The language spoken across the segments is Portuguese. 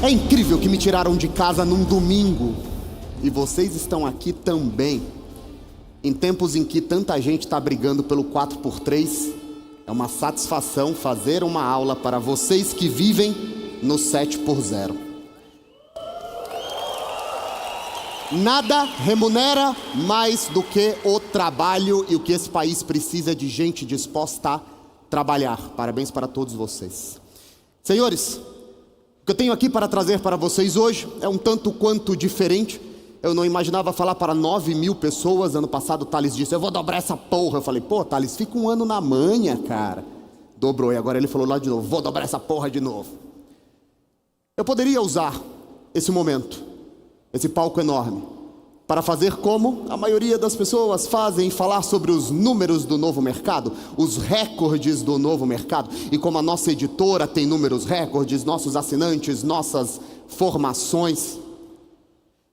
É incrível que me tiraram de casa num domingo e vocês estão aqui também. Em tempos em que tanta gente está brigando pelo 4x3, é uma satisfação fazer uma aula para vocês que vivem no 7x0. Nada remunera mais do que o trabalho, e o que esse país precisa de gente disposta a trabalhar. Parabéns para todos vocês. Senhores, o que eu tenho aqui para trazer para vocês hoje é um tanto quanto diferente. Eu não imaginava falar para 9.000 pessoas. Ano passado o Thales disse, eu vou dobrar essa porra. Eu falei, pô, Thales, fica um ano na manha, cara. Dobrou, e agora ele falou lá de novo, vou dobrar essa porra de novo. Eu poderia usar esse momento, esse palco enorme, para fazer como a maioria das pessoas fazem, falar sobre os números do novo mercado, os recordes do novo mercado, e como a nossa editora tem números recordes, nossos assinantes, nossas formações.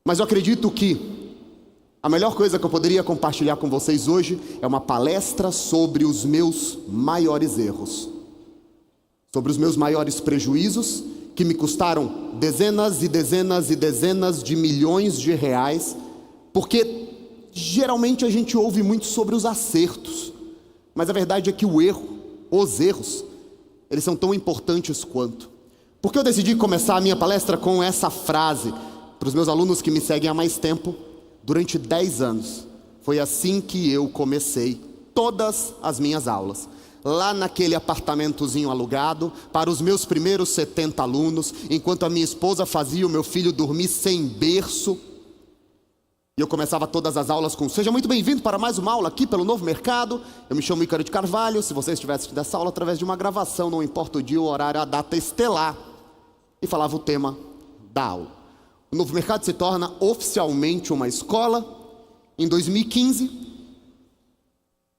Mas eu acredito que a melhor coisa que eu poderia compartilhar com vocês hoje é uma palestra sobre os meus maiores erros, sobre os meus maiores prejuízos, que me custaram dezenas e dezenas e dezenas de milhões de reais, porque geralmente a gente ouve muito sobre os acertos, mas a verdade é que os erros, eles são tão importantes quanto. Porque eu decidi começar a minha palestra com essa frase, para os meus alunos que me seguem há mais tempo, durante 10 anos, foi assim que eu comecei todas as minhas aulas. Lá naquele apartamentozinho alugado, para os meus primeiros 70 alunos, enquanto a minha esposa fazia o meu filho dormir sem berço. E eu começava todas as aulas com, seja muito bem-vindo para mais uma aula aqui pelo Novo Mercado. Eu me chamo Ícaro de Carvalho, se você estivesse assistindo essa aula através de uma gravação, não importa o dia, o horário, a data estelar. E falava o tema da aula. O Novo Mercado se torna oficialmente uma escola em 2015.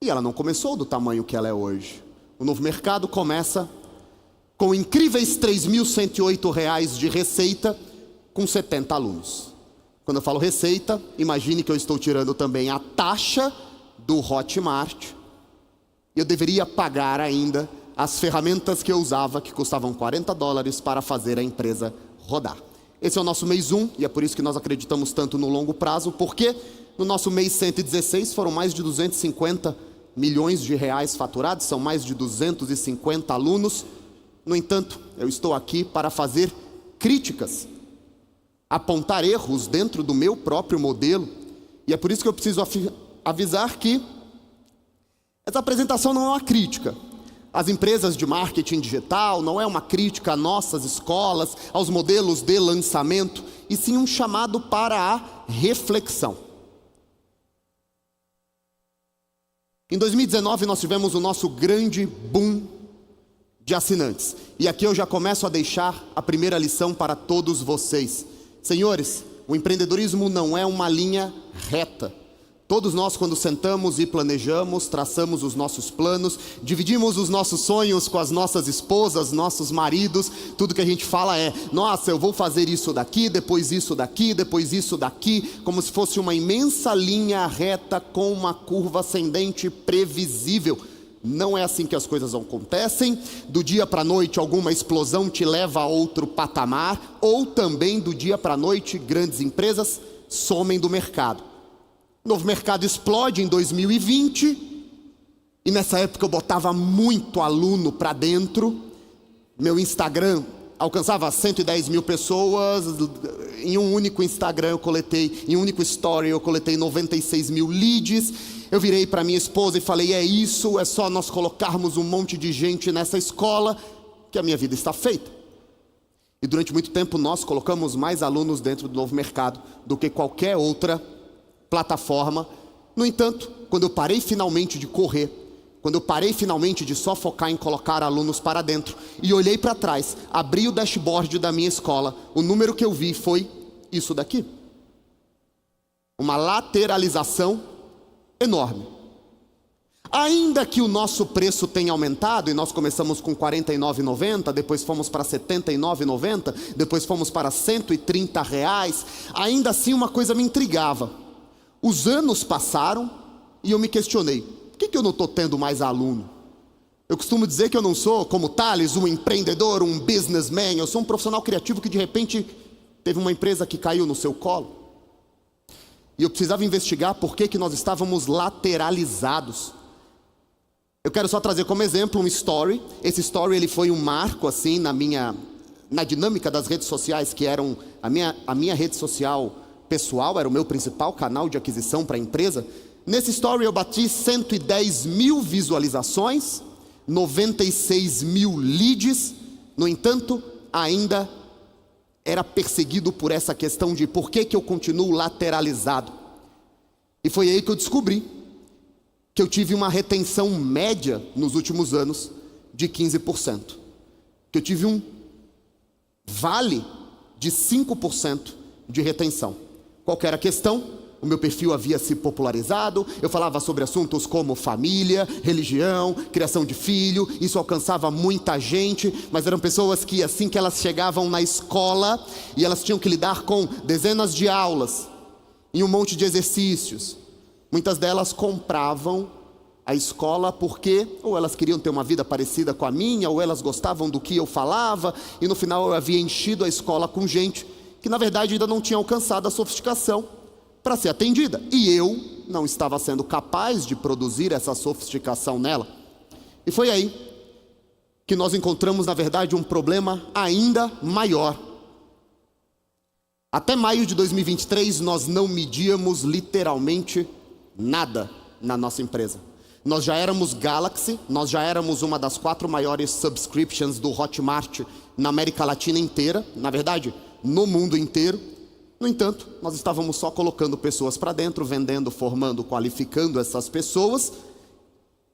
E ela não começou do tamanho que ela é hoje. O Novo Mercado começa com incríveis R$ 3.108 de receita, com 70 alunos. Quando eu falo receita, imagine que eu estou tirando também a taxa do Hotmart. Eu deveria pagar ainda as ferramentas que eu usava, que custavam $40 para fazer a empresa rodar. Esse é o nosso mês 1, e é por isso que nós acreditamos tanto no longo prazo, porque no nosso mês 116 foram mais de 250 milhões de reais faturados, são mais de 250 alunos. No entanto, eu estou aqui para fazer críticas, apontar erros dentro do meu próprio modelo, e é por isso que eu preciso avisar que essa apresentação não é uma crítica às empresas de marketing digital, não é uma crítica a nossas escolas, aos modelos de lançamento, e sim um chamado para a reflexão. Em 2019 nós tivemos o nosso grande boom de assinantes, e aqui eu já começo a deixar a primeira lição para todos vocês. Senhores, o empreendedorismo não é uma linha reta. Todos nós, quando sentamos e planejamos, traçamos os nossos planos, dividimos os nossos sonhos com as nossas esposas, nossos maridos, tudo que a gente fala é, nossa, eu vou fazer isso daqui, depois isso daqui, depois isso daqui, como se fosse uma imensa linha reta com uma curva ascendente previsível. Não é assim que as coisas acontecem. Do dia para a noite alguma explosão te leva a outro patamar, ou também do dia para a noite grandes empresas somem do mercado. O Novo Mercado explode em 2020, e nessa época eu botava muito aluno para dentro. Meu Instagram alcançava 110 mil pessoas, em um único Instagram eu coletei, em um único story eu coletei 96 mil leads. Eu virei para minha esposa e falei, é isso, é só nós colocarmos um monte de gente nessa escola, que a minha vida está feita. E durante muito tempo nós colocamos mais alunos dentro do Novo Mercado do que qualquer outra plataforma. No entanto, quando eu parei finalmente de correr, quando eu parei finalmente de só focar em colocar alunos para dentro, e olhei para trás, abri o dashboard da minha escola, o número que eu vi foi isso daqui. Uma lateralização enorme. Ainda que o nosso preço tenha aumentado, e nós começamos com R$ 49,90, depois fomos para R$ 79,90, depois fomos para R$ 130, ainda assim uma coisa me intrigava. Os anos passaram e eu me questionei, por que eu não estou tendo mais aluno? Eu costumo dizer que eu não sou, como Thales, um empreendedor, um businessman. Eu sou um profissional criativo que de repente teve uma empresa que caiu no seu colo. E eu precisava investigar por que nós estávamos lateralizados. Eu quero só trazer como exemplo um story. Esse story ele foi um marco assim na dinâmica das redes sociais, que eram a minha rede social pessoal, era o meu principal canal de aquisição para a empresa. Nesse story eu bati 110 mil visualizações, 96 mil leads. No entanto, ainda era perseguido por essa questão de por que eu continuo lateralizado. E foi aí que eu descobri que eu tive uma retenção média nos últimos anos de 15%. Que eu tive um vale de 5% de retenção. Qual que era a questão? O meu perfil havia se popularizado, eu falava sobre assuntos como família, religião, criação de filho, isso alcançava muita gente, mas eram pessoas que assim que elas chegavam na escola, e elas tinham que lidar com dezenas de aulas, e um monte de exercícios, muitas delas compravam a escola porque ou elas queriam ter uma vida parecida com a minha, ou elas gostavam do que eu falava, e no final eu havia enchido a escola com gente que na verdade ainda não tinha alcançado a sofisticação para ser atendida, e eu não estava sendo capaz de produzir essa sofisticação nela. E foi aí que nós encontramos na verdade um problema ainda maior. Até maio de 2023 nós não medíamos literalmente nada na nossa empresa. Nós já éramos Galaxy, nós já éramos uma das 4 maiores subscriptions do Hotmart na América Latina inteira, na verdade no mundo inteiro. No entanto, nós estávamos só colocando pessoas para dentro, vendendo, formando, qualificando essas pessoas.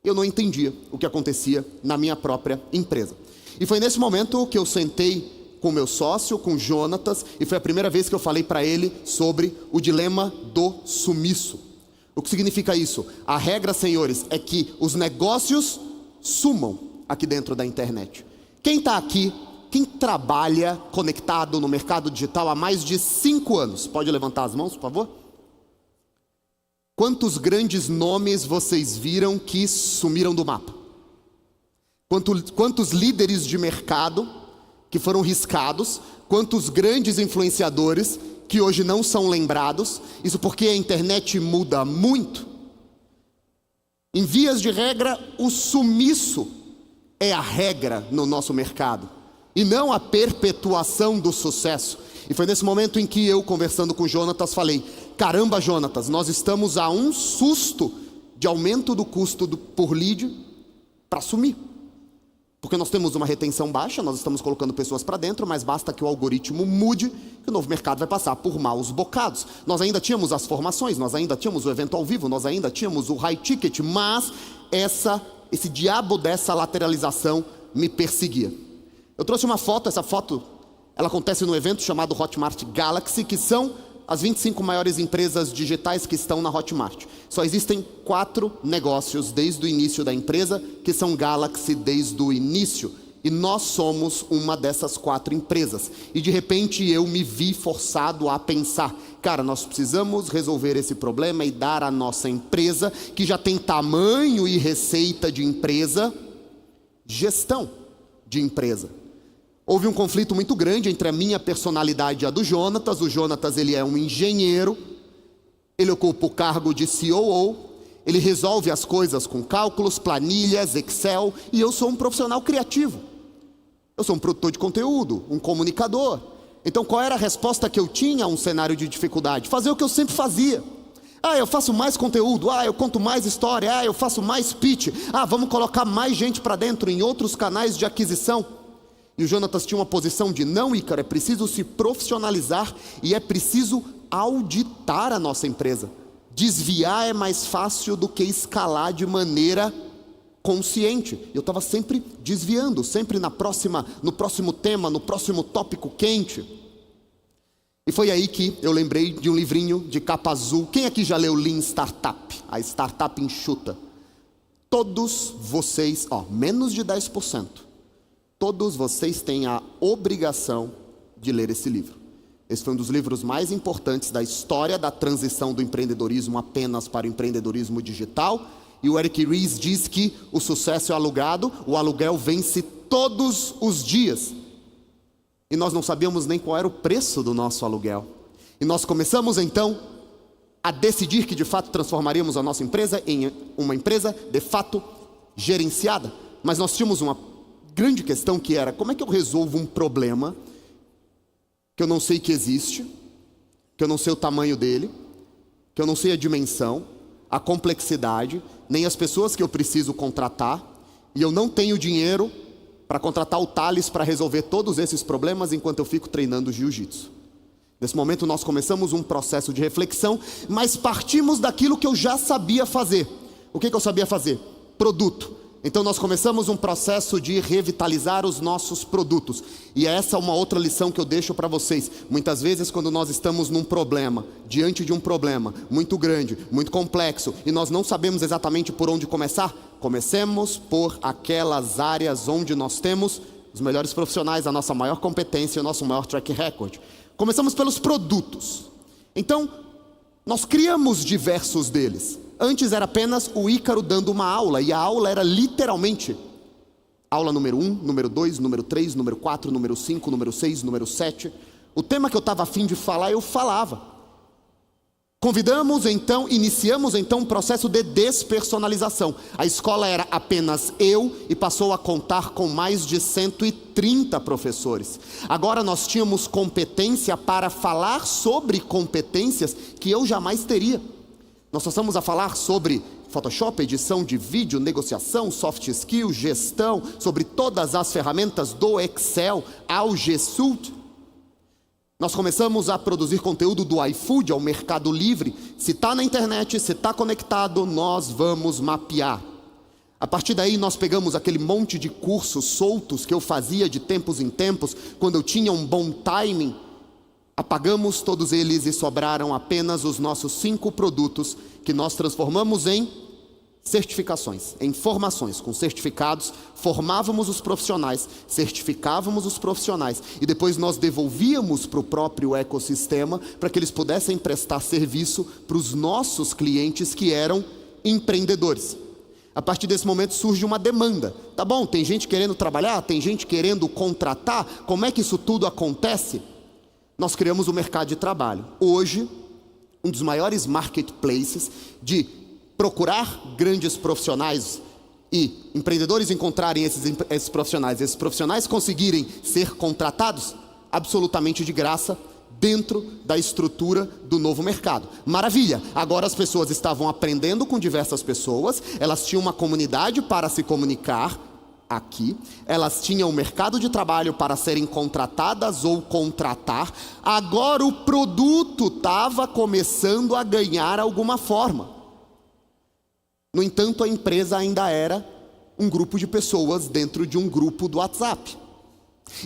Eu não entendia o que acontecia na minha própria empresa. E foi nesse momento que eu sentei com meu sócio, com Jonatas, e foi a primeira vez que eu falei para ele sobre o dilema do sumiço. O que significa isso? A regra, senhores, é que os negócios sumam aqui dentro da internet. Quem está aqui, quem trabalha conectado no mercado digital há mais de 5 anos? Pode levantar as mãos, por favor? Quantos grandes nomes vocês viram que sumiram do mapa? Quantos líderes de mercado que foram riscados? Quantos grandes influenciadores que hoje não são lembrados? Isso porque a internet muda muito. Em vias de regra, o sumiço é a regra no nosso mercado, e não a perpetuação do sucesso. E foi nesse momento em que eu, conversando com o Jonatas, falei: caramba, Jonatas, nós estamos a um susto de aumento do custo por lead para sumir. Porque nós temos uma retenção baixa, nós estamos colocando pessoas para dentro, mas basta que o algoritmo mude, que o novo mercado vai passar por maus bocados. Nós ainda tínhamos as formações, nós ainda tínhamos o evento ao vivo, nós ainda tínhamos o high ticket, mas esse diabo dessa lateralização me perseguia. Eu trouxe uma foto, essa foto ela acontece no evento chamado Hotmart Galaxy, que são as 25 maiores empresas digitais que estão na Hotmart. Só existem 4 negócios desde o início da empresa que são Galaxy desde o início. E nós somos uma dessas 4 empresas. E de repente eu me vi forçado a pensar: cara, nós precisamos resolver esse problema e dar à nossa empresa, que já tem tamanho e receita de empresa, gestão de empresa. Houve um conflito muito grande entre a minha personalidade e a do Jonatas. O Jonatas, ele é um engenheiro, ele ocupa o cargo de COO, ele resolve as coisas com cálculos, planilhas, Excel, e eu sou um profissional criativo. Eu sou um produtor de conteúdo, um comunicador. Então qual era a resposta que eu tinha a um cenário de dificuldade? Fazer o que eu sempre fazia. Eu faço mais conteúdo, eu conto mais história, eu faço mais pitch, vamos colocar mais gente para dentro em outros canais de aquisição. E o Jonatas tinha uma posição de: não, Ícaro, é preciso se profissionalizar e é preciso auditar a nossa empresa. Desviar é mais fácil do que escalar de maneira consciente. Eu estava sempre desviando, sempre no próximo tema, no próximo tópico quente. E foi aí que eu lembrei de um livrinho de capa azul. Quem aqui já leu Lean Startup? A startup enxuta. Todos vocês, menos de 10%. Todos vocês têm a obrigação de ler esse livro. Esse foi um dos livros mais importantes da história da transição do empreendedorismo apenas para o empreendedorismo digital, E o Eric Ries diz que o sucesso é alugado, o aluguel vence todos os dias. E nós não sabíamos nem qual era o preço do nosso aluguel. E nós começamos então a decidir que de fato transformaríamos a nossa empresa em uma empresa de fato gerenciada. Mas nós tínhamos uma grande questão que era: como é que eu resolvo um problema que eu não sei que existe, que eu não sei o tamanho dele, que eu não sei a dimensão, a complexidade, nem as pessoas que eu preciso contratar, e eu não tenho dinheiro para contratar o Thales para resolver todos esses problemas enquanto eu fico treinando jiu-jitsu. Nesse momento nós começamos um processo de reflexão, mas partimos daquilo que eu já sabia fazer. O que eu sabia fazer? Produto. Então nós começamos um processo de revitalizar os nossos produtos. E essa é uma outra lição que eu deixo para vocês. Muitas vezes quando nós estamos num problema, diante de um problema muito grande, muito complexo, e nós não sabemos exatamente por onde começar, comecemos por aquelas áreas onde nós temos os melhores profissionais, a nossa maior competência e o nosso maior track record. Começamos pelos produtos. Então, nós criamos diversos deles. Antes era apenas o Ícaro dando uma aula, e a aula era literalmente aula número 1, número 2, número 3, número 4, número 5, número 6, número 7. O tema que eu estava a fim de falar, eu falava. Iniciamos então um processo de despersonalização. A escola era apenas eu e passou a contar com mais de 130 professores. Agora nós tínhamos competência para falar sobre competências que eu jamais teria. Nós passamos a falar sobre Photoshop, edição de vídeo, negociação, soft skills, gestão, sobre todas as ferramentas do Excel ao G Suite. Nós começamos a produzir conteúdo do iFood ao Mercado Livre. Se está na internet, se está conectado, nós vamos mapear. A partir daí nós pegamos aquele monte de cursos soltos que eu fazia de tempos em tempos, quando eu tinha um bom timing. Apagamos todos eles e sobraram apenas os nossos 5 produtos que nós transformamos em certificações, em formações. Com certificados, formávamos os profissionais, certificávamos os profissionais e depois nós devolvíamos para o próprio ecossistema para que eles pudessem prestar serviço para os nossos clientes que eram empreendedores. A partir desse momento surge uma demanda. Tá bom, tem gente querendo trabalhar, tem gente querendo contratar, como é que isso tudo acontece? Nós criamos o mercado de trabalho. Hoje, um dos maiores marketplaces de procurar grandes profissionais e empreendedores encontrarem esses profissionais conseguirem ser contratados absolutamente de graça dentro da estrutura do novo mercado. Maravilha! Agora as pessoas estavam aprendendo com diversas pessoas, elas tinham uma comunidade para se comunicar aqui, elas tinham um mercado de trabalho para serem contratadas ou contratar. Agora o produto estava começando a ganhar alguma forma. No entanto, a empresa ainda era um grupo de pessoas dentro de um grupo do WhatsApp.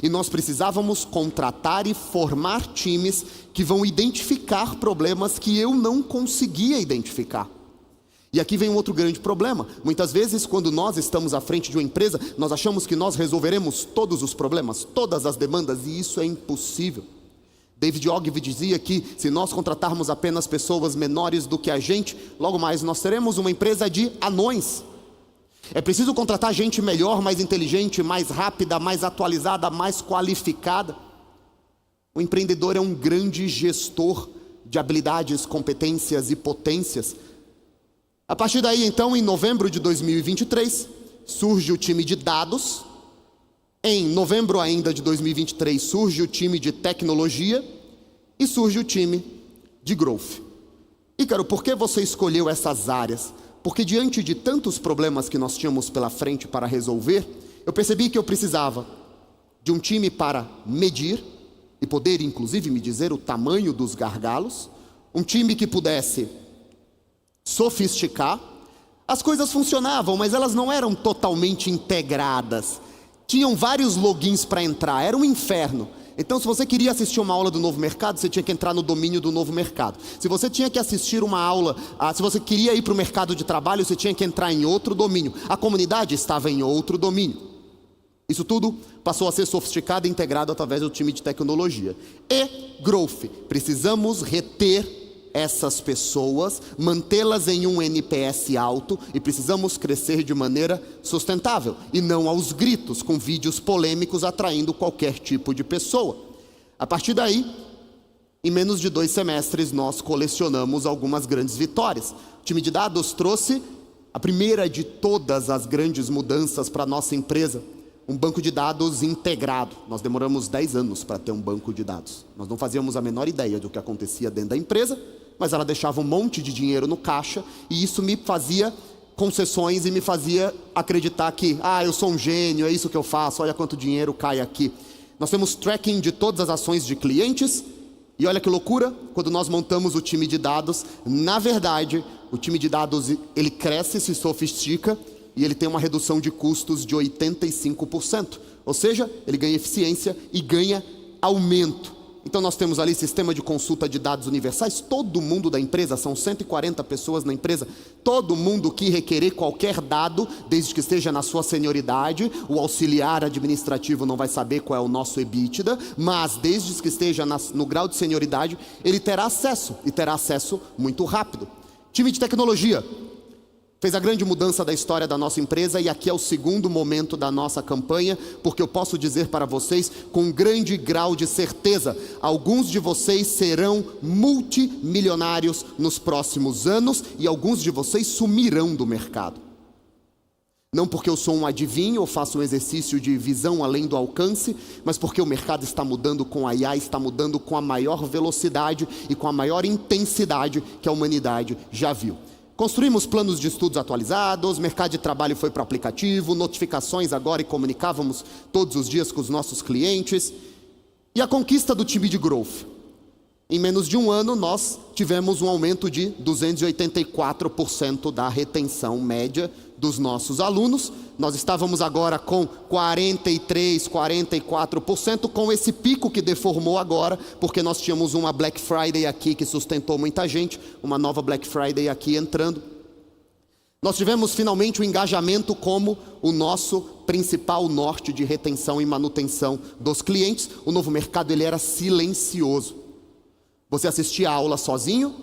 E nós precisávamos contratar e formar times que vão identificar problemas que eu não conseguia identificar. E aqui vem um outro grande problema. Muitas vezes, quando nós estamos à frente de uma empresa, nós achamos que nós resolveremos todos os problemas, todas as demandas, e isso é impossível. David Ogilvy dizia que se nós contratarmos apenas pessoas menores do que a gente, logo mais nós teremos uma empresa de anões. É preciso contratar gente melhor, mais inteligente, mais rápida, mais atualizada, mais qualificada. O empreendedor é um grande gestor de habilidades, competências e potências. A partir daí, então, em novembro de 2023, surge o time de dados. Em novembro ainda de 2023, surge o time de tecnologia e surge o time de growth. Ícaro, por que você escolheu essas áreas? Porque diante de tantos problemas que nós tínhamos pela frente para resolver, eu percebi que eu precisava de um time para medir e poder, inclusive, me dizer o tamanho dos gargalos, um time que pudesse sofisticar. As coisas funcionavam, mas elas não eram totalmente integradas. Tinham vários logins para entrar, era um inferno. Então, se você queria assistir uma aula do novo mercado, você tinha que entrar no domínio do novo mercado. Se você tinha que assistir uma aula, se você queria ir para o mercado de trabalho, você tinha que entrar em outro domínio. A comunidade estava em outro domínio. Isso tudo passou a ser sofisticado e integrado através do time de tecnologia. E growth. Precisamos reter essas pessoas, mantê-las em um NPS alto e precisamos crescer de maneira sustentável e não aos gritos, com vídeos polêmicos atraindo qualquer tipo de pessoa. A partir daí, em menos de 2 semestres, nós colecionamos algumas grandes vitórias. O time de dados trouxe a primeira de todas as grandes mudanças para a nossa empresa, um banco de dados integrado. Nós demoramos 10 anos para ter um banco de dados. Nós não fazíamos a menor ideia do que acontecia dentro da empresa, mas ela deixava um monte de dinheiro no caixa e isso me fazia concessões e me fazia acreditar que, eu sou um gênio, é isso que eu faço, olha quanto dinheiro cai aqui. Nós temos tracking de todas as ações de clientes e olha que loucura, quando nós montamos o time de dados, na verdade, o time de dados ele cresce, se sofistica, e ele tem uma redução de custos de 85%. Ou seja, ele ganha eficiência e ganha aumento. Então nós temos ali sistema de consulta de dados universais, todo mundo da empresa, são 140 pessoas na empresa, todo mundo que requerer qualquer dado, desde que esteja na sua senioridade, o auxiliar administrativo não vai saber qual é o nosso EBITDA, mas desde que esteja no grau de senioridade, ele terá acesso, e terá acesso muito rápido. Time de tecnologia fez a grande mudança da história da nossa empresa e aqui é o segundo momento da nossa campanha, porque eu posso dizer para vocês com um grande grau de certeza, alguns de vocês serão multimilionários nos próximos anos e alguns de vocês sumirão do mercado. Não porque eu sou um adivinho ou faço um exercício de visão além do alcance, mas porque o mercado está mudando com a IA, está mudando com a maior velocidade e com a maior intensidade que a humanidade já viu. Construímos planos de estudos atualizados, mercado de trabalho foi para o aplicativo, notificações agora e comunicávamos todos os dias com os nossos clientes. E a conquista do time de growth. Em menos de um ano, nós tivemos um aumento de 284% da retenção média dos nossos alunos. Nós estávamos agora com 43%, 44%, com esse pico que deformou agora, porque nós tínhamos uma Black Friday aqui que sustentou muita gente, uma nova Black Friday aqui entrando. Nós tivemos finalmente o engajamento como o nosso principal norte de retenção e manutenção dos clientes. O novo mercado ele era silencioso. Você assistia a aula sozinho,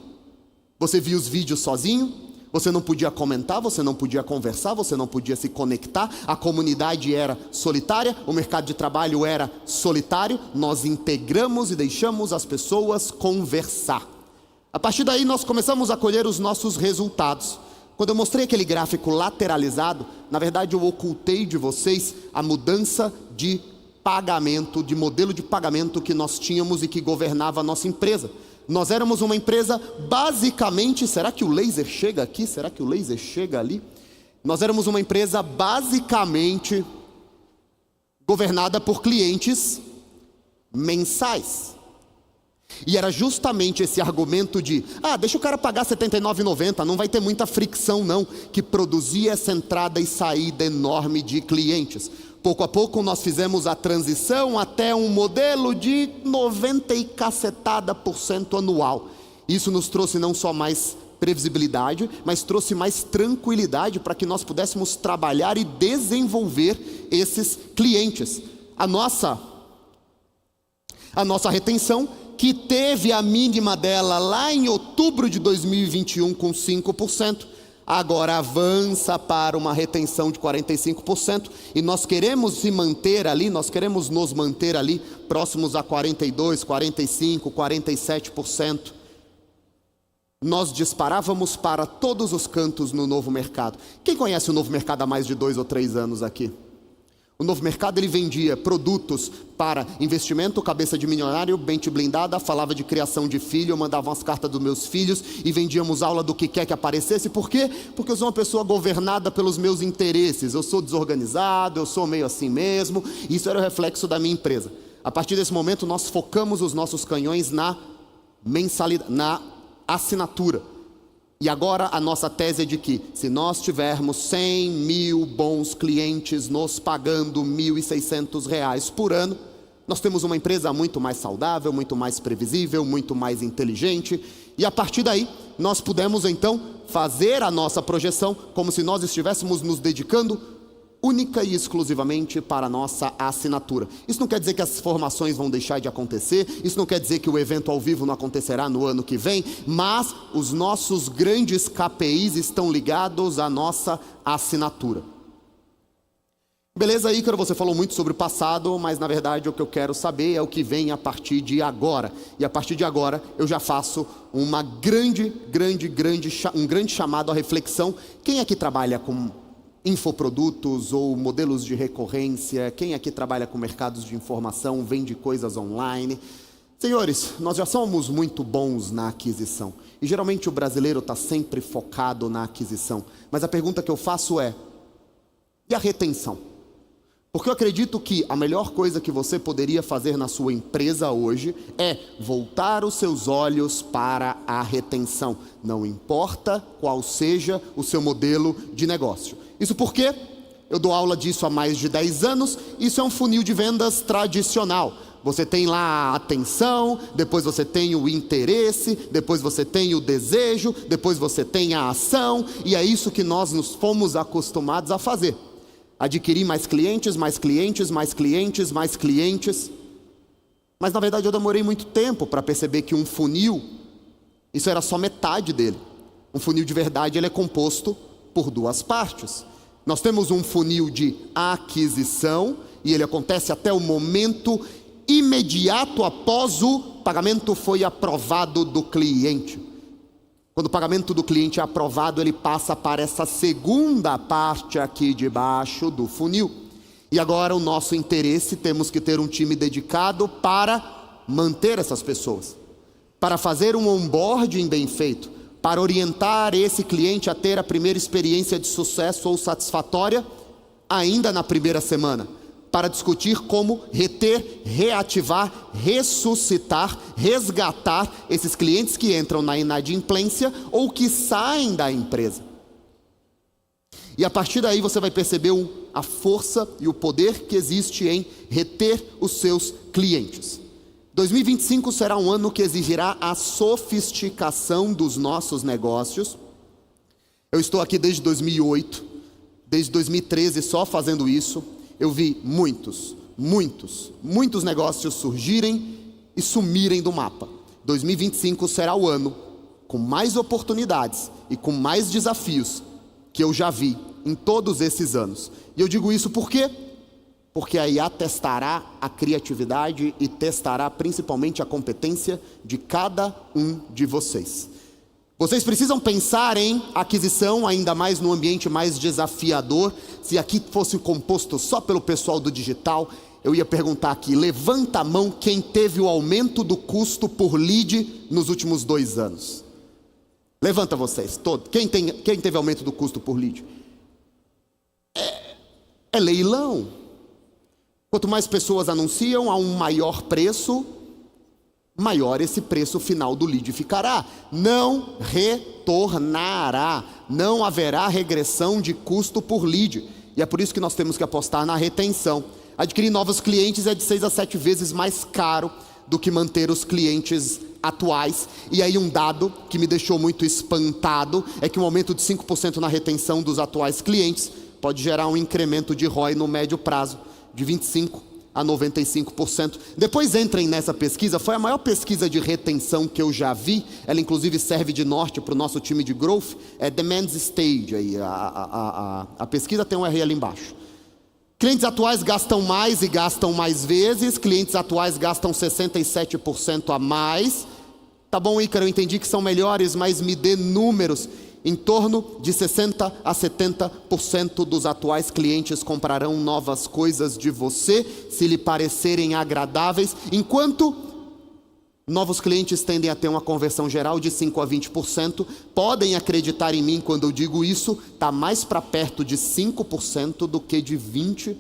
você via os vídeos sozinho, você não podia comentar, você não podia conversar, você não podia se conectar, a comunidade era solitária, o mercado de trabalho era solitário, nós integramos e deixamos as pessoas conversar. A partir daí nós começamos a colher os nossos resultados. Quando eu mostrei aquele gráfico lateralizado, na verdade eu ocultei de vocês a mudança de pagamento, de modelo de pagamento que nós tínhamos e que governava a nossa empresa. Nós éramos uma empresa basicamente, será que o laser chega aqui? Será que o laser chega ali? Nós éramos uma empresa basicamente governada por clientes mensais. E era justamente esse argumento de, deixa o cara pagar R$ 79,90, não vai ter muita fricção não, que produzia essa entrada e saída enorme de clientes. Pouco a pouco nós fizemos a transição até um modelo de 90 e cacetada % anual. Isso nos trouxe não só mais previsibilidade, mas trouxe mais tranquilidade para que nós pudéssemos trabalhar e desenvolver esses clientes. A nossa retenção, que teve a mínima dela lá em outubro de 2021 com 5%, agora avança para uma retenção de 45%, e nós queremos se manter ali, nós queremos nos manter ali, próximos a 42%, 45%, 47%. Nós disparávamos para todos os cantos no novo mercado. Quem conhece o novo mercado há mais de 2 ou 3 anos aqui? O novo mercado ele vendia produtos para investimento, cabeça de milionário, mente blindada, falava de criação de filho, eu mandava umas cartas dos meus filhos e vendíamos aula do que quer que aparecesse. Por quê? Porque eu sou uma pessoa governada pelos meus interesses, eu sou desorganizado, eu sou meio assim mesmo, isso era o reflexo da minha empresa. A partir desse momento nós focamos os nossos canhões na mensalidade, na assinatura. E agora a nossa tese é de que, se nós tivermos 100 mil bons clientes nos pagando R$ 1.600 por ano, nós temos uma empresa muito mais saudável, muito mais previsível, muito mais inteligente. E a partir daí, nós pudemos então fazer a nossa projeção como se nós estivéssemos nos dedicando única e exclusivamente para a nossa assinatura. Isso não quer dizer que as formações vão deixar de acontecer, isso não quer dizer que o evento ao vivo não acontecerá no ano que vem, mas os nossos grandes KPIs estão ligados à nossa assinatura. Beleza, Ícaro, você falou muito sobre o passado, mas na verdade o que eu quero saber é o que vem a partir de agora. E a partir de agora eu já faço um grande chamado à reflexão. Quem aqui trabalha com infoprodutos ou modelos de recorrência? Quem aqui trabalha com mercados de informação, vende coisas online? Senhores, nós já somos muito bons na aquisição. E geralmente o brasileiro está sempre focado na aquisição. Mas a pergunta que eu faço é: e a retenção? Porque eu acredito que a melhor coisa que você poderia fazer na sua empresa hoje é voltar os seus olhos para a retenção. Não importa qual seja o seu modelo de negócio. Isso porque eu dou aula disso há mais de 10 anos. Isso é um funil de vendas tradicional. Você tem lá a atenção, depois você tem o interesse, depois você tem o desejo, depois você tem a ação. E é isso que nós nos fomos acostumados a fazer. Adquirir mais clientes, mais clientes, mais clientes, mais clientes. Mas na verdade eu demorei muito tempo para perceber que um funil, isso era só metade dele. Um funil de verdade, ele é composto por duas partes. Nós temos um funil de aquisição, e ele acontece até o momento imediato após o pagamento foi aprovado do cliente. Quando o pagamento do cliente é aprovado, ele passa para essa segunda parte aqui de baixo do funil. E agora o nosso interesse, temos que ter um time dedicado para manter essas pessoas, para fazer um onboarding bem feito, para orientar esse cliente a ter a primeira experiência de sucesso ou satisfatória ainda na primeira semana, para discutir como reter, reativar, ressuscitar, resgatar esses clientes que entram na inadimplência ou que saem da empresa. E a partir daí você vai perceber a força e o poder que existe em reter os seus clientes. 2025 será um ano que exigirá a sofisticação dos nossos negócios. Eu estou aqui desde 2008, desde 2013 só fazendo isso. Eu vi muitos negócios surgirem e sumirem do mapa. 2025 será o ano com mais oportunidades e com mais desafios que eu já vi em todos esses anos. E eu digo isso por quê? Porque a IA testará a criatividade e testará principalmente a competência de cada um de vocês. Vocês precisam pensar em aquisição, ainda mais no ambiente mais desafiador. Se aqui fosse composto só pelo pessoal do digital, eu ia perguntar aqui: levanta a mão quem teve o aumento do custo por lead nos últimos 2 anos. Levanta vocês, todos. Quem teve aumento do custo por lead? É leilão. Quanto mais pessoas anunciam a um maior preço, maior esse preço final do lead ficará. Não retornará. Não haverá regressão de custo por lead. E é por isso que nós temos que apostar na retenção. Adquirir novos clientes é de 6 a 7 vezes mais caro do que manter os clientes atuais. E aí um dado que me deixou muito espantado é que um aumento de 5% na retenção dos atuais clientes pode gerar um incremento de ROI no médio prazo de 25% a 95%. Depois entrem nessa pesquisa, foi a maior pesquisa de retenção que eu já vi. Ela inclusive serve de norte para o nosso time de growth. É Demand Stage, aí, a pesquisa tem um R ali embaixo. Clientes atuais gastam mais e gastam mais vezes. Clientes atuais gastam 67% a mais. Tá bom, Ícaro, eu entendi que são melhores, mas me dê números. Em torno de 60% a 70% dos atuais clientes comprarão novas coisas de você, se lhe parecerem agradáveis, enquanto novos clientes tendem a ter uma conversão geral de 5% a 20%. Podem acreditar em mim quando eu digo isso, está mais para perto de 5% do que de 20%.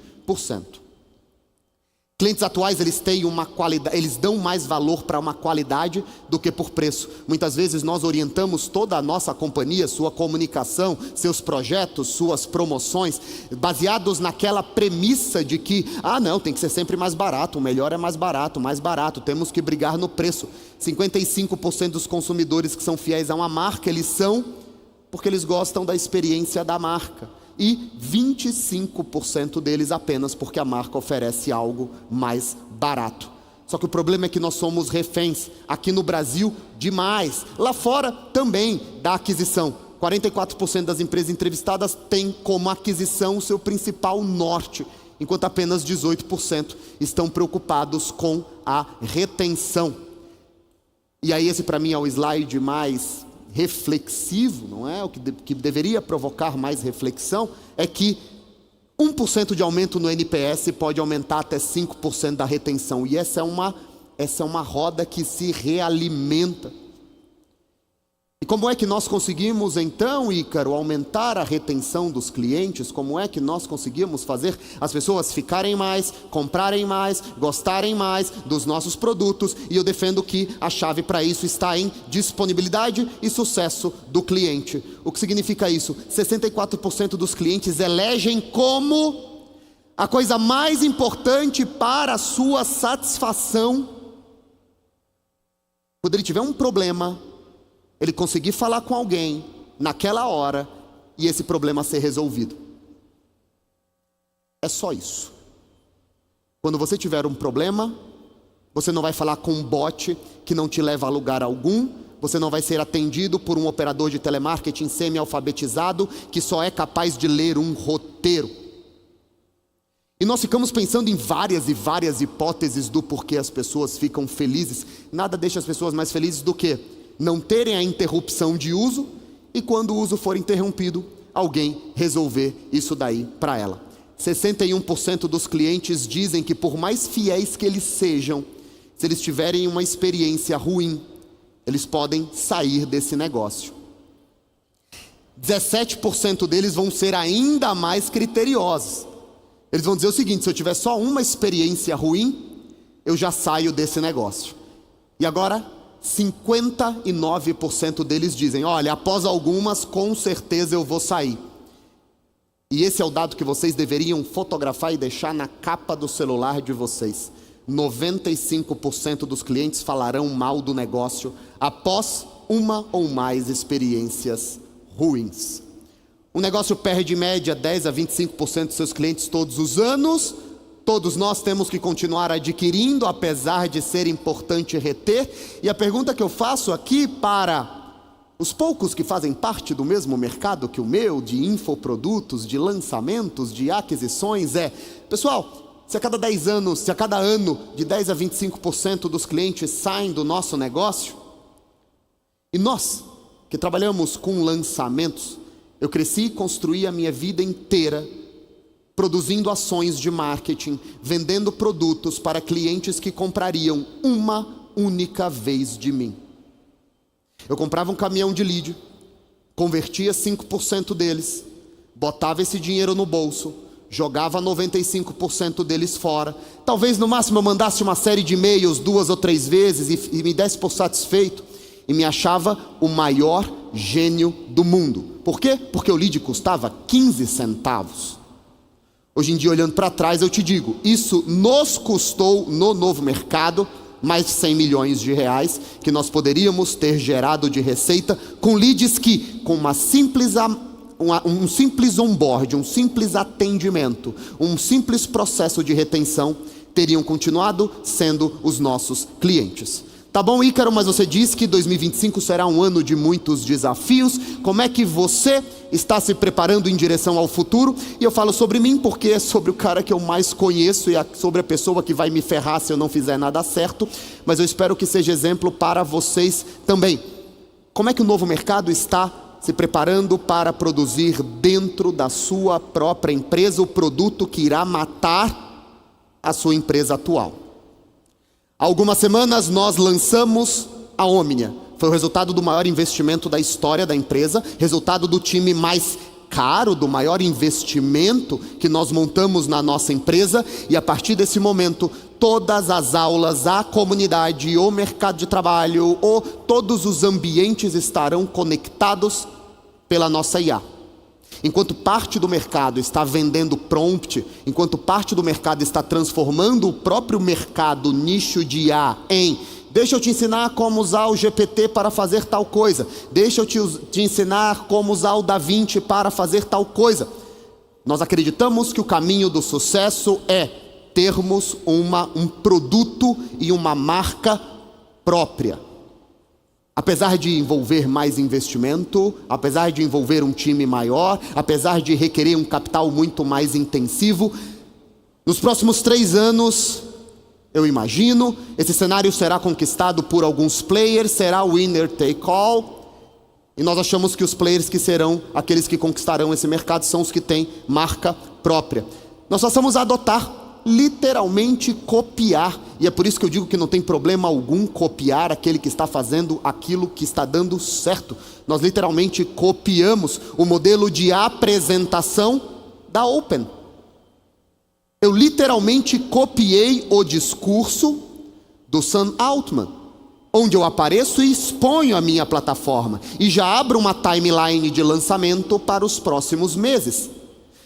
Clientes atuais, eles têm uma qualidade, eles dão mais valor para uma qualidade do que por preço. Muitas vezes nós orientamos toda a nossa companhia, sua comunicação, seus projetos, suas promoções, baseados naquela premissa de que, não, tem que ser sempre mais barato, o melhor é mais barato, temos que brigar no preço. 55% dos consumidores que são fiéis a uma marca, eles são porque eles gostam da experiência da marca. e 25% deles apenas porque a marca oferece algo mais barato. Só que o problema é que nós somos reféns, aqui no Brasil, demais. Lá fora também, da aquisição. 44% das empresas entrevistadas têm como aquisição o seu principal norte, enquanto apenas 18% estão preocupados com a retenção. E aí esse para mim é o slide mais reflexivo, não é? O que deveria provocar mais reflexão é que 1% de aumento no NPS pode aumentar até 5% da retenção. E essa é uma roda que se realimenta. E como é que nós conseguimos então, Ícaro, aumentar a retenção dos clientes? Como é que nós conseguimos fazer as pessoas ficarem mais, comprarem mais, gostarem mais dos nossos produtos? E eu defendo que a chave para isso está em disponibilidade e sucesso do cliente. O que significa isso? 64% dos clientes elegem como a coisa mais importante para a sua satisfação, quando ele tiver um problema, ele conseguir falar com alguém naquela hora e esse problema ser resolvido. É só isso. Quando você tiver um problema, você não vai falar com um bot que não te leva a lugar algum, você não vai ser atendido por um operador de telemarketing semi-alfabetizado que só é capaz de ler um roteiro. E nós ficamos pensando em várias e várias hipóteses do porquê as pessoas ficam felizes. Nada deixa as pessoas mais felizes do que não terem a interrupção de uso e quando o uso for interrompido, alguém resolver isso daí para ela. 61% dos clientes dizem que por mais fiéis que eles sejam, se eles tiverem uma experiência ruim, eles podem sair desse negócio. 17% deles vão ser ainda mais criteriosos. Eles vão dizer o seguinte: se eu tiver só uma experiência ruim, eu já saio desse negócio. E agora 59% deles dizem: olha, após algumas, com certeza eu vou sair. E esse é o dado que vocês deveriam fotografar e deixar na capa do celular de vocês. 95% dos clientes falarão mal do negócio após uma ou mais experiências ruins. O negócio perde em média 10 a 25% dos seus clientes todos os anos. Todos nós temos que continuar adquirindo, apesar de ser importante reter. E a pergunta que eu faço aqui para os poucos que fazem parte do mesmo mercado que o meu, de infoprodutos, de lançamentos, de aquisições, é: pessoal, se a cada 10 anos, se a cada ano de 10 a 25% dos clientes saem do nosso negócio, e nós que trabalhamos com lançamentos, eu cresci e construí a minha vida inteira produzindo ações de marketing, vendendo produtos para clientes que comprariam uma única vez de mim. Eu comprava um caminhão de lead, convertia 5% deles, botava esse dinheiro no bolso, jogava 95% deles fora. Talvez no máximo eu mandasse uma série de e-mails 2 ou 3 vezes e me desse por satisfeito. E me achava o maior gênio do mundo. Por quê? Porque o lead custava 15 centavos. Hoje em dia, olhando para trás, eu te digo, isso nos custou no novo mercado mais de 100 milhões de reais, que nós poderíamos ter gerado de receita com leads que, com um simples onboard, um simples atendimento, um simples processo de retenção, teriam continuado sendo os nossos clientes. Tá bom, Ícaro, mas você diz que 2025 será um ano de muitos desafios. Como é que você está se preparando em direção ao futuro? E eu falo sobre mim porque é sobre o cara que eu mais conheço e sobre a pessoa que vai me ferrar se eu não fizer nada certo. Mas eu espero que seja exemplo para vocês também. Como é que o novo mercado está se preparando para produzir dentro da sua própria empresa o produto que irá matar a sua empresa atual? Há algumas semanas nós lançamos a Omnia. Foi o resultado do maior investimento da história da empresa, resultado do time mais caro, do maior investimento que nós montamos na nossa empresa. E a partir desse momento, todas as aulas, a comunidade, o mercado de trabalho, todos os ambientes estarão conectados pela nossa IA. Enquanto parte do mercado está vendendo prompt, enquanto parte do mercado está transformando o próprio mercado nicho de IA em: deixa eu te ensinar como usar o GPT para fazer tal coisa, deixa eu te ensinar como usar o DaVinci para fazer tal coisa. Nós acreditamos que o caminho do sucesso é termos um produto e uma marca própria. Apesar de envolver mais investimento, apesar de envolver um time maior, apesar de requerer um capital muito mais intensivo, nos próximos 3 anos, eu imagino, esse cenário será conquistado por alguns players, será winner take all, e nós achamos que os players que serão aqueles que conquistarão esse mercado são os que têm marca própria. Nós passamos a adotar, literalmente copiar, e é por isso que eu digo que não tem problema algum copiar aquele que está fazendo aquilo que está dando certo. Nós literalmente copiamos o modelo de apresentação da Open. Eu literalmente copiei o discurso do Sam Altman, onde eu apareço e exponho a minha plataforma, e já abro uma timeline de lançamento para os próximos meses.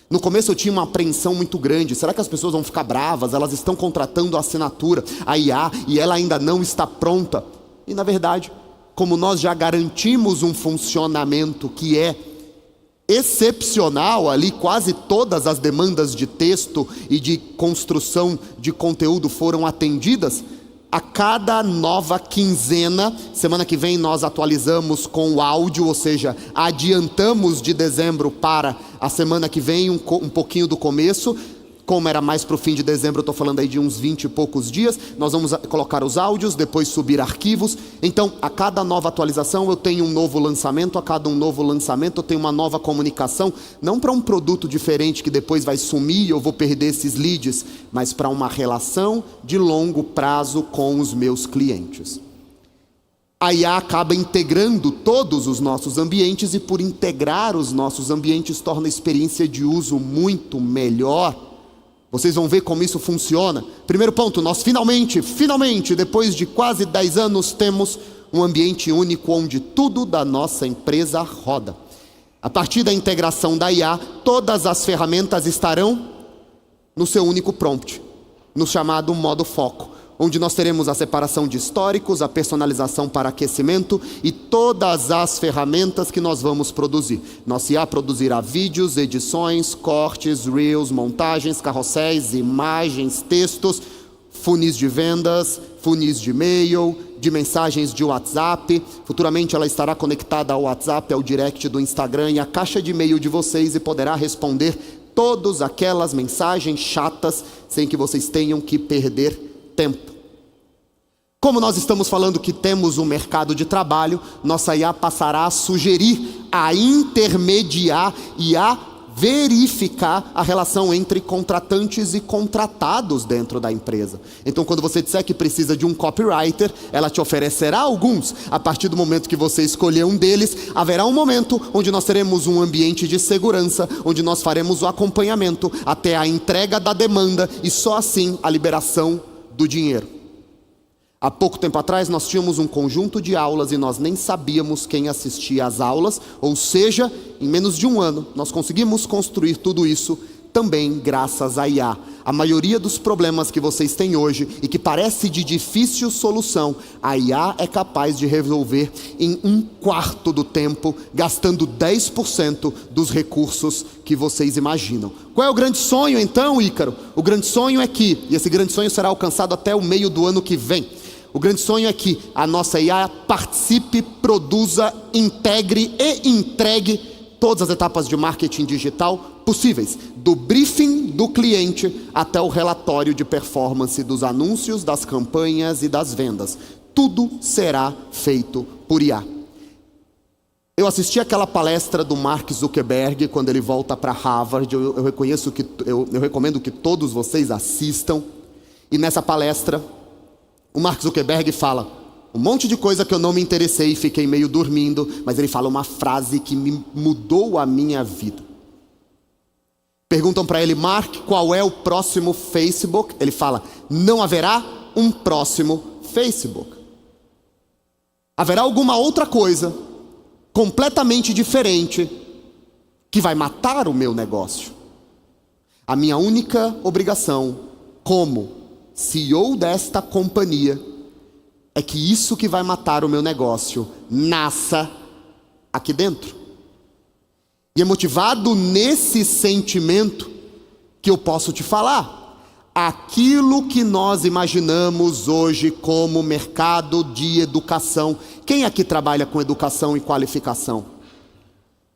No começo eu tinha uma apreensão muito grande, será que as pessoas vão ficar bravas? Elas estão contratando a assinatura, a IA, e ela ainda não está pronta. E na verdade, como nós já garantimos um funcionamento que é excepcional ali, quase todas as demandas de texto e de construção de conteúdo foram atendidas. A cada nova quinzena, semana que vem nós atualizamos com o áudio, ou seja, adiantamos de dezembro para a semana que vem um pouquinho do começo. Como era mais para o fim de dezembro, eu estou falando aí de uns 20 e poucos dias. Nós vamos colocar os áudios, depois subir arquivos. Então, a cada nova atualização eu tenho um novo lançamento. A cada um novo lançamento eu tenho uma nova comunicação. Não para um produto diferente que depois vai sumir e eu vou perder esses leads, mas para uma relação de longo prazo com os meus clientes. A IA acaba integrando todos os nossos ambientes, e por integrar os nossos ambientes torna a experiência de uso muito melhor. Vocês vão ver como isso funciona. Primeiro ponto, nós finalmente, depois de quase 10 anos, temos um ambiente único onde tudo da nossa empresa roda. A partir da integração da IA, todas as ferramentas estarão no seu único prompt, no chamado modo foco, onde nós teremos a separação de históricos, a personalização para aquecimento e todas as ferramentas que nós vamos produzir. Nossa IA produzirá vídeos, edições, cortes, reels, montagens, carrosséis, imagens, textos, funis de vendas, funis de e-mail, de mensagens de WhatsApp. Futuramente ela estará conectada ao WhatsApp, ao direct do Instagram e à caixa de e-mail de vocês, e poderá responder todas aquelas mensagens chatas sem que vocês tenham que perder tempo. Como nós estamos falando que temos um mercado de trabalho, nossa IA passará a sugerir, a intermediar e a verificar a relação entre contratantes e contratados dentro da empresa. Então, quando você disser que precisa de um copywriter, ela te oferecerá alguns. A partir do momento que você escolher um deles, haverá um momento onde nós teremos um ambiente de segurança, onde nós faremos o acompanhamento até a entrega da demanda e só assim a liberação do dinheiro. Há pouco tempo atrás nós tínhamos um conjunto de aulas e nós nem sabíamos quem assistia às aulas, ou seja, em menos de um ano nós conseguimos construir tudo isso também graças à IA. A maioria dos problemas que vocês têm hoje e que parece de difícil solução, a IA é capaz de resolver em 1/4 do tempo, gastando 10% dos recursos que vocês imaginam. Qual é o grande sonho então, Ícaro? O grande sonho é que, e esse grande sonho será alcançado até o meio do ano que vem, o grande sonho é que a nossa IA participe, produza, integre e entregue todas as etapas de marketing digital possíveis, do briefing do cliente até o relatório de performance dos anúncios, das campanhas e das vendas. Tudo será feito por IA. Eu assisti aquela palestra do Mark Zuckerberg quando ele volta para Harvard. Eu recomendo que todos vocês assistam. E nessa palestra o Mark Zuckerberg fala um monte de coisa que eu não me interessei e fiquei meio dormindo, mas ele fala uma frase que me mudou a minha vida. Perguntam para ele: Mark, qual é o próximo Facebook? Ele fala: não haverá um próximo Facebook. Haverá alguma outra coisa completamente diferente que vai matar o meu negócio. A minha única obrigação como CEO desta companhia é que isso que vai matar o meu negócio nasça aqui dentro. E é motivado nesse sentimento que eu posso te falar. Aquilo que nós imaginamos hoje como mercado de educação. Quem aqui trabalha com educação e qualificação?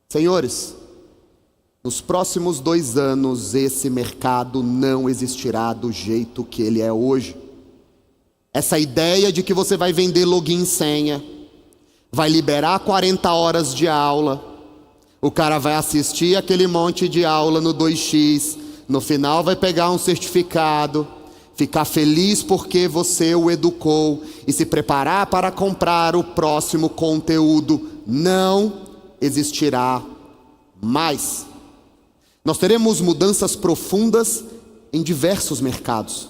Senhores, nos próximos 2 anos esse mercado não existirá do jeito que ele é hoje. Essa ideia de que você vai vender login e senha, vai liberar 40 horas de aula, o cara vai assistir aquele monte de aula no 2x, no final vai pegar um certificado, ficar feliz porque você o educou e se preparar para comprar o próximo conteúdo. Não existirá mais. Nós teremos mudanças profundas em diversos mercados.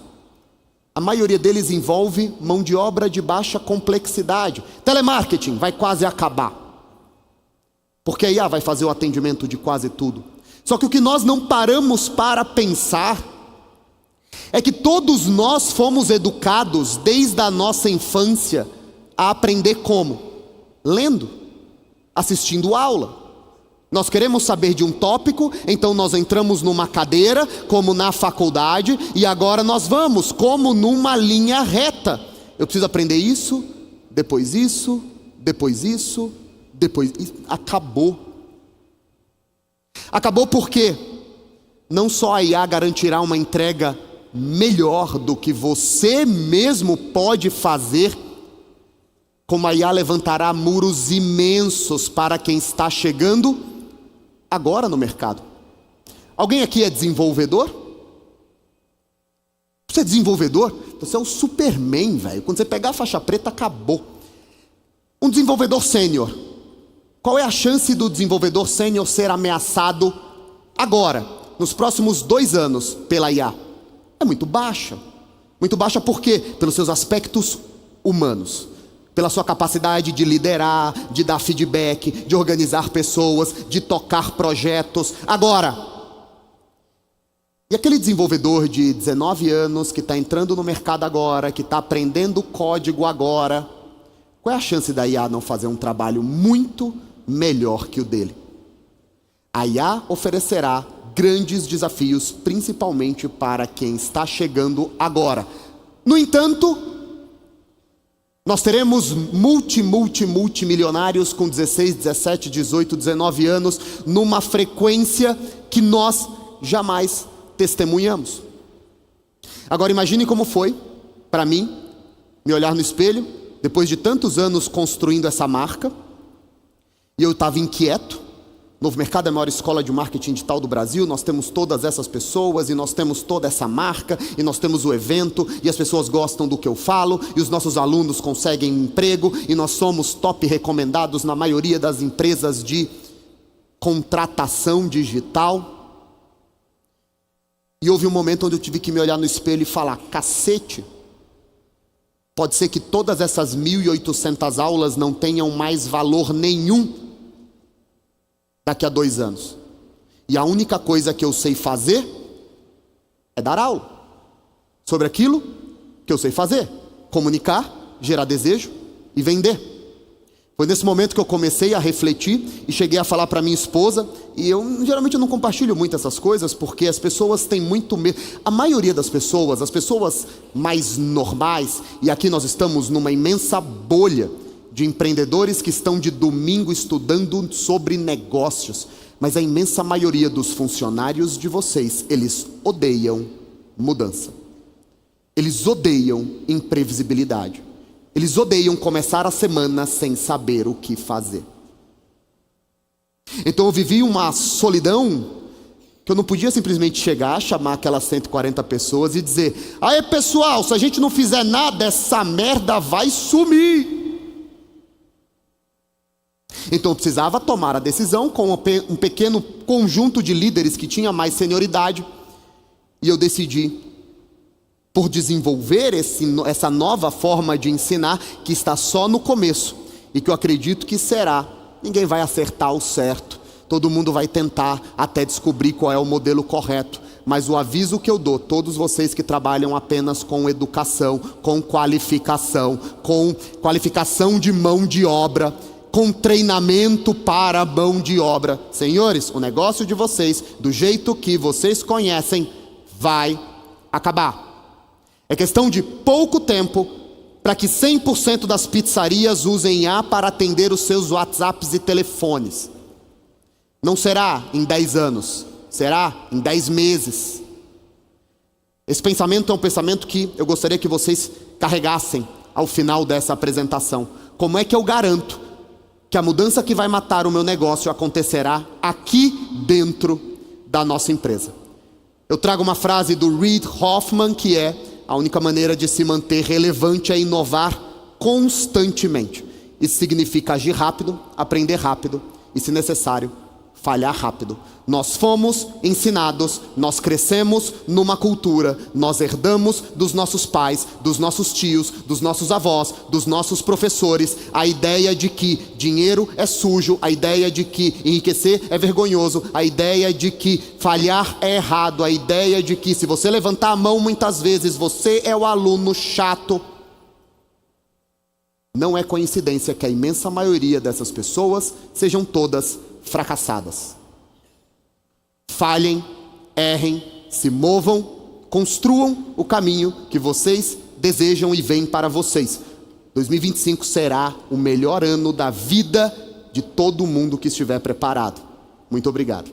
A maioria deles envolve mão de obra de baixa complexidade. Telemarketing vai quase acabar, porque a IA vai fazer o atendimento de quase tudo. Só que o que nós não paramos para pensar é que todos nós fomos educados desde a nossa infância a aprender como? Lendo, assistindo aula. Nós queremos saber de um tópico, então nós entramos numa cadeira, como na faculdade, e agora nós vamos, como numa linha reta. Eu preciso aprender isso, depois isso, depois isso, depois isso. Acabou. Acabou porque não só a IA garantirá uma entrega melhor do que você mesmo pode fazer, como a IA levantará muros imensos para quem está chegando agora no mercado. Alguém aqui é desenvolvedor? Você é desenvolvedor? Você é o Superman, velho. Quando você pegar a faixa preta, acabou. Um desenvolvedor sênior. Qual é a chance do desenvolvedor sênior ser ameaçado agora, nos próximos 2 anos, pela IA? É muito baixa. Muito baixa por quê? Pelos seus aspectos humanos. Pela sua capacidade de liderar, de dar feedback, de organizar pessoas, de tocar projetos. Agora, e aquele desenvolvedor de 19 anos que está entrando no mercado agora, que está aprendendo código agora, qual é a chance da IA não fazer um trabalho muito melhor que o dele? A IA oferecerá grandes desafios, principalmente para quem está chegando agora. No entanto, nós teremos multimilionários com 16, 17, 18, 19 anos, numa frequência que nós jamais testemunhamos. Agora imagine como foi para mim me olhar no espelho, depois de tantos anos construindo essa marca, e eu estava inquieto. Novo Mercado é a maior escola de marketing digital do Brasil. Nós temos todas essas pessoas, e nós temos toda essa marca, e nós temos o evento, e as pessoas gostam do que eu falo, e os nossos alunos conseguem emprego, e nós somos top recomendados na maioria das empresas de contratação digital. E houve um momento onde eu tive que me olhar no espelho e falar: cacete, pode ser que todas essas 1.800 aulas não tenham mais valor nenhum daqui a 2 anos. E a única coisa que eu sei fazer é dar aula sobre aquilo que eu sei fazer: comunicar, gerar desejo e vender. Foi nesse momento que eu comecei a refletir e cheguei a falar para minha esposa. E eu geralmente não compartilho muito essas coisas, porque as pessoas têm muito medo. A maioria das pessoas, as pessoas mais normais, e aqui nós estamos numa imensa bolha de empreendedores que estão de domingo estudando sobre negócios, mas a imensa maioria dos funcionários de vocês, eles odeiam mudança. Eles odeiam imprevisibilidade. Eles odeiam começar a semana sem saber o que fazer. Então eu vivi uma solidão que eu não podia simplesmente chegar, chamar aquelas 140 pessoas e dizer: "Aê pessoal, se a gente não fizer nada, essa merda vai sumir." Então eu precisava tomar a decisão com um pequeno conjunto de líderes que tinha mais senioridade, e eu decidi por desenvolver essa nova forma de ensinar, que está só no começo, e que eu acredito que será. Ninguém vai acertar o certo, todo mundo vai tentar até descobrir qual é o modelo correto, mas o aviso que eu dou, todos vocês que trabalham apenas com educação, com qualificação de mão de obra, com treinamento para a mão de obra. Senhores, o negócio de vocês, do jeito que vocês conhecem, vai acabar. É questão de pouco tempo para que 100% das pizzarias usem IA para atender os seus WhatsApps e telefones. Não será em 10 anos, será em 10 meses. Esse pensamento é um pensamento que eu gostaria que vocês carregassem ao final dessa apresentação. Como é que eu garanto que a mudança que vai matar o meu negócio acontecerá aqui dentro da nossa empresa? Eu trago uma frase do Reid Hoffman, que é: a única maneira de se manter relevante é inovar constantemente. Isso significa agir rápido, aprender rápido e, se necessário, falhar rápido. Nós fomos ensinados, nós crescemos numa cultura, nós herdamos dos nossos pais, dos nossos tios, dos nossos avós, dos nossos professores, a ideia de que dinheiro é sujo, a ideia de que enriquecer é vergonhoso, a ideia de que falhar é errado, a ideia de que se você levantar a mão muitas vezes, você é o aluno chato. Não é coincidência que a imensa maioria dessas pessoas sejam todas fracassadas. Falhem, errem, se movam, construam o caminho que vocês desejam e vem para vocês. 2025 será o melhor ano da vida de todo mundo que estiver preparado. Muito obrigado.